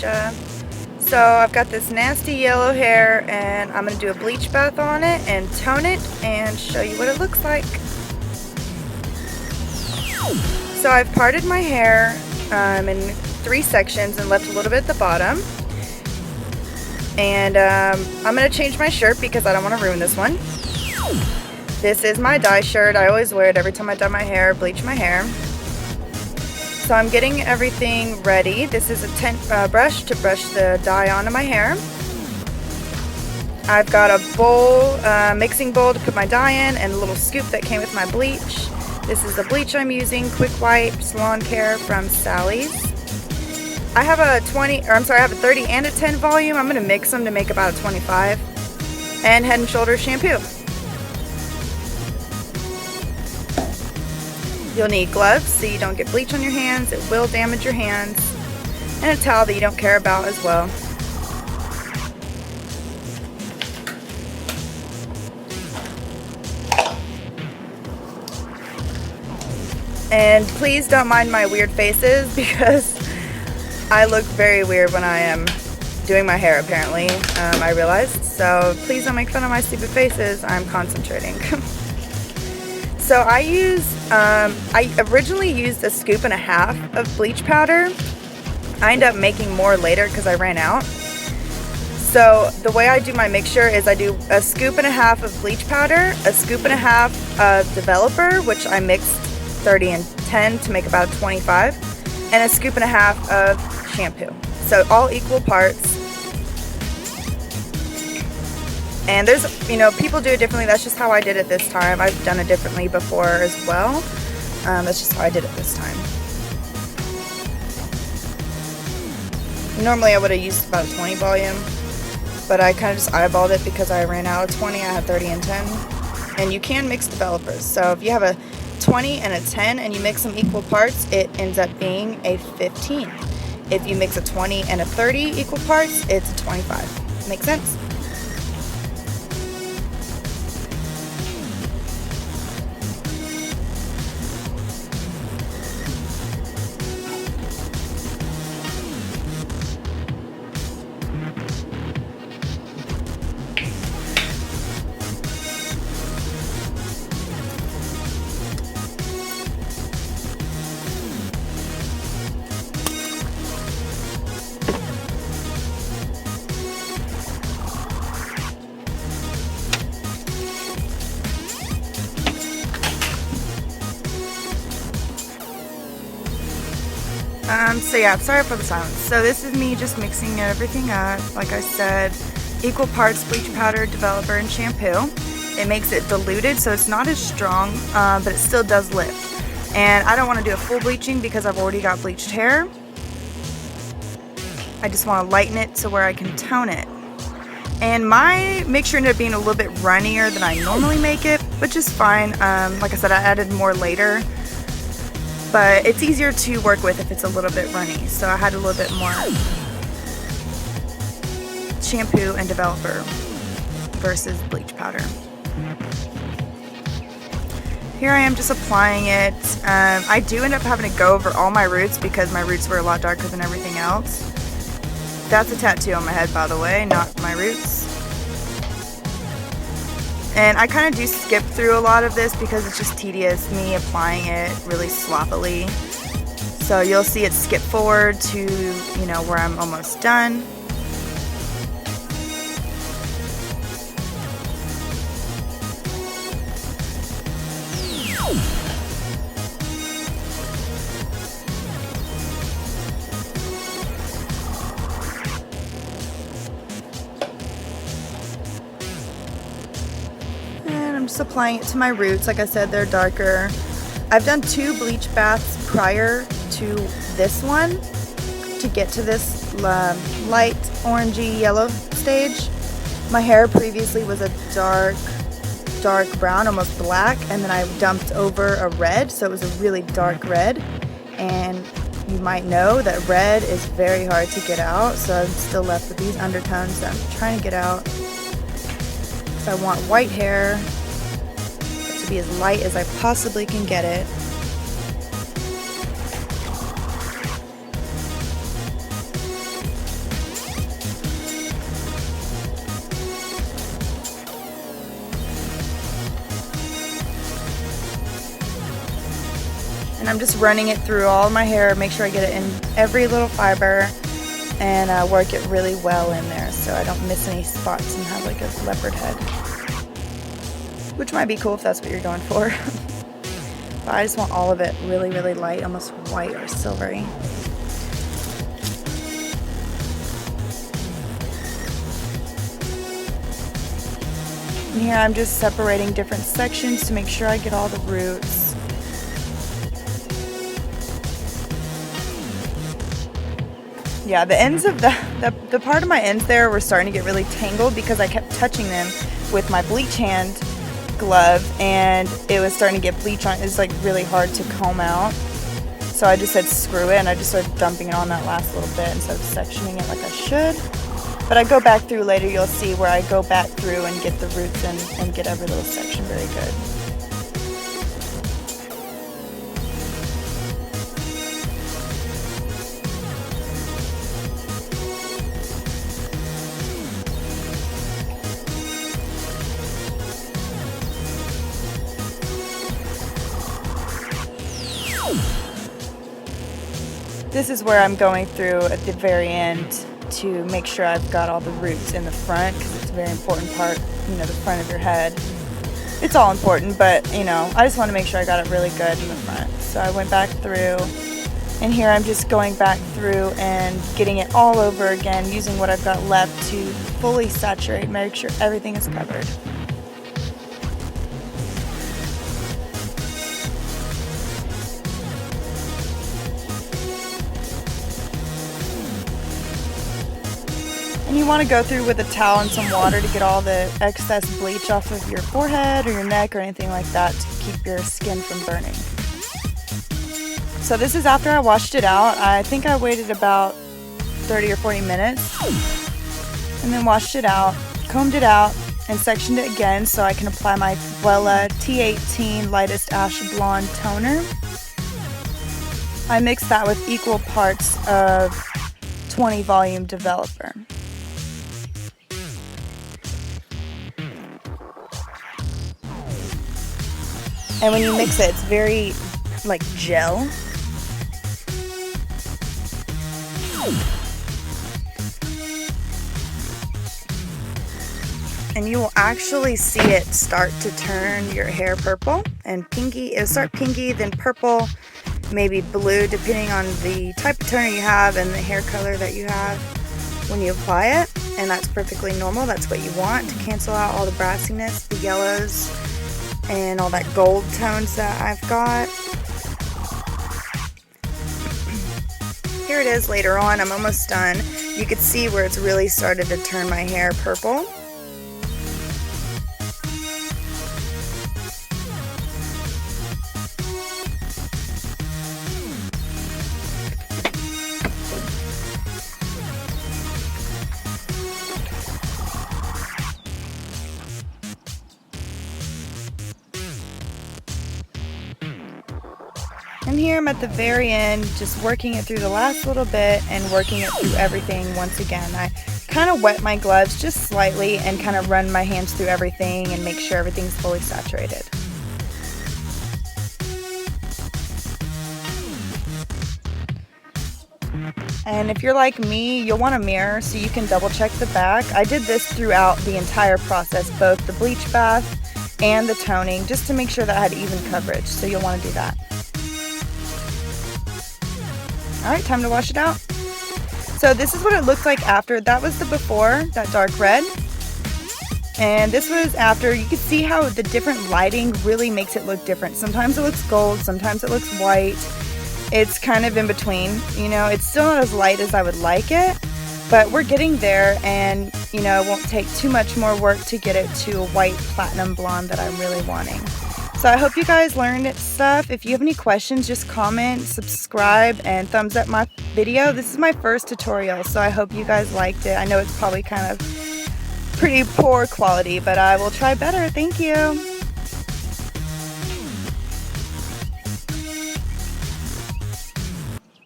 So I've got this nasty yellow hair and I'm going to do a bleach bath on it and tone it and show you what it looks like. So I've parted my hair in 3 sections and left a little bit at the bottom. And I'm going to change my shirt because I don't want to ruin this one. This is my dye shirt. I always wear it every time I dye my hair, bleach my hair. So I'm getting everything ready. This is a brush to brush the dye onto my hair. I've got a bowl, mixing bowl to put my dye in, and a little scoop that came with my bleach. This is the bleach I'm using, Quick Wipe Salon Care from Sally's. I have a 30 and a 10 volume. I'm going to mix them to make about a 25. And Head & Shoulders shampoo. You'll need gloves so you don't get bleach on your hands. It will damage your hands. And a towel that you don't care about as well. And please don't mind my weird faces because I look very weird when I am doing my hair, apparently, I realized. So please don't make fun of my stupid faces. I'm concentrating. So I originally used a scoop and a half of bleach powder. I ended up making more later because I ran out. So the way I do my mixture is I do a scoop and a half of bleach powder, a scoop and a half of developer, which I mixed 30 and 10 to make about 25, and a scoop and a half of shampoo. So all equal parts. And there's, people do it differently. That's just how I did it this time. I've done it differently before as well. That's just how I did it this time. Normally I would have used about a 20 volume, but I kind of just eyeballed it because I ran out of 20. I had 30 and 10. And you can mix developers. So if you have a 20 and a 10 and you mix them equal parts, it ends up being a 15. If you mix a 20 and a 30 equal parts, it's a 25. Make sense? So yeah, sorry for the silence. So this is me just mixing everything up. Like I said, equal parts bleach powder, developer, and shampoo. It makes it diluted, so it's not as strong, but it still does lift. And I don't want to do a full bleaching because I've already got bleached hair. I just want to lighten it to where I can tone it. And my mixture ended up being a little bit runnier than I normally make it, which is fine. Like I said, I added more later. But it's easier to work with if it's a little bit runny. So I had a little bit more shampoo and developer versus bleach powder. Here I am just applying it. I do end up having to go over all my roots because my roots were a lot darker than everything else. That's a tattoo on my head, by the way, not my roots. And I kind of do skip through a lot of this because it's just tedious, me applying it really sloppily. So you'll see it skip forward to, where I'm almost done. I'm just applying it to my roots. Like I said, they're darker. I've done 2 bleach baths prior to this one to get to this light orangey yellow stage. My hair previously was a dark brown, almost black, and then I dumped over a red, so it was a really dark red. And you might know that red is very hard to get out, so I'm still left with these undertones that I'm trying to get out. So I want white hair to be as light as I possibly can get it. I'm just running it through all my hair, make sure I get it in every little fiber, and work it really well in there so I don't miss any spots and have like a leopard head. Which might be cool if that's what you're going for. But I just want all of it really, really light, almost white or silvery. And here I'm just separating different sections to make sure I get all the roots. Yeah, the ends of the part of my ends there were starting to get really tangled because I kept touching them with my bleach hand glove, and it was starting to get bleach on it. It's like really hard to comb out. So I just said screw it, and I just started dumping it on that last little bit instead of sectioning it like I should. But I go back through later, you'll see where I go back through and get the roots in and get every little section very good. This is where I'm going through at the very end to make sure I've got all the roots in the front, because it's a very important part, you know, the front of your head. It's all important, but, you know, I just want to make sure I got it really good in the front. So I went back through, and here I'm just going back through and getting it all over again, using what I've got left to fully saturate, make sure everything is covered. And you want to go through with a towel and some water to get all the excess bleach off of your forehead or your neck or anything like that to keep your skin from burning. So this is after I washed it out. I think I waited about 30 or 40 minutes and then washed it out, combed it out, and sectioned it again so I can apply my Wella T18 Lightest Ash Blonde Toner. I mixed that with equal parts of 20 Volume Developer. And when you mix it, it's very like gel. And you will actually see it start to turn your hair purple and pinky. It'll start pinky, then purple, maybe blue, depending on the type of toner you have and the hair color that you have when you apply it. And that's perfectly normal. That's what you want to cancel out all the brassiness, the yellows, and all that gold tones that I've got. Here it is later on. I'm almost done. You can see where it's really started to turn my hair purple. And here I'm at the very end, just working it through the last little bit and working it through everything once again. I kind of wet my gloves just slightly and kind of run my hands through everything and make sure everything's fully saturated. And if you're like me, you'll want a mirror so you can double check the back. I did this throughout the entire process, both the bleach bath and the toning, just to make sure that I had even coverage, so you'll want to do that. Alright, time to wash it out. So this is what it looks like after. That was the before, that dark red. And this was after. You can see how the different lighting really makes it look different. Sometimes it looks gold, sometimes it looks white. It's kind of in between. You know, it's still not as light as I would like it, but we're getting there, and you know, it won't take too much more work to get it to a white platinum blonde that I'm really wanting. So I hope you guys learned stuff. If you have any questions, just comment, subscribe, and thumbs up my video. This is my first tutorial, so I hope you guys liked it. I know it's probably kind of pretty poor quality, but I will try better. Thank you.